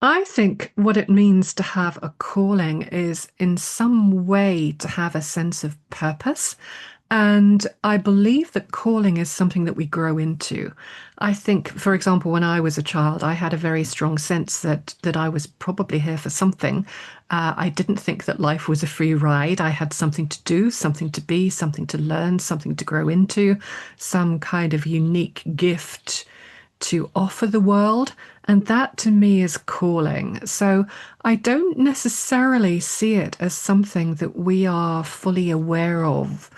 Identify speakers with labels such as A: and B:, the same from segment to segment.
A: I think what it means to have a calling is in some way to have a sense of purpose. And I believe that calling is something that we grow into. I think, for example, when I was a child, I had a very strong sense that I was probably here for something. I didn't think that life was a free ride. I had something to do, something to be, something to learn, something to grow into, some kind of unique gift to offer the world. And that to me is calling. So I don't necessarily see it as something that we are fully aware of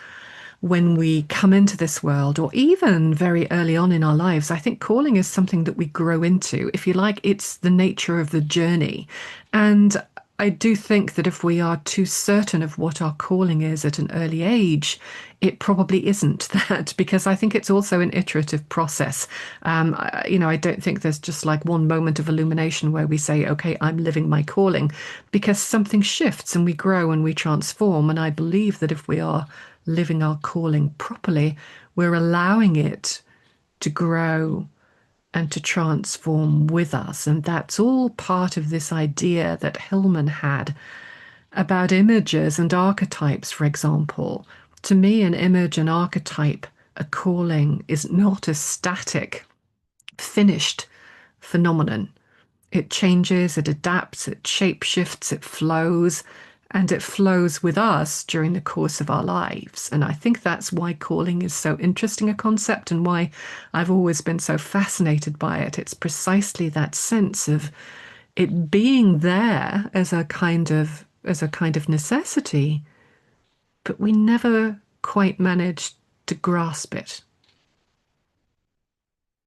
A: when we come into this world, or even very early on in our lives. I think calling is something that we grow into. If you like, it's the nature of the journey. And I do think that if we are too certain of what our calling is at an early age, it probably isn't that, because I think it's also an iterative process. I don't think there's just like one moment of illumination where we say, okay, I'm living my calling, because something shifts and we grow and we transform. And I believe that if we are living our calling properly, we're allowing it to grow and to transform with us. And that's all part of this idea that Hillman had about images and archetypes, for example. To me, an image, an archetype, a calling is not a static, finished phenomenon. It changes, it adapts, it shapeshifts, it flows, and it flows with us during the course of our lives. And I think that's why calling is so interesting a concept and why I've always been so fascinated by it. It's precisely that sense of it being there as a kind of necessity, but we never quite manage to grasp it.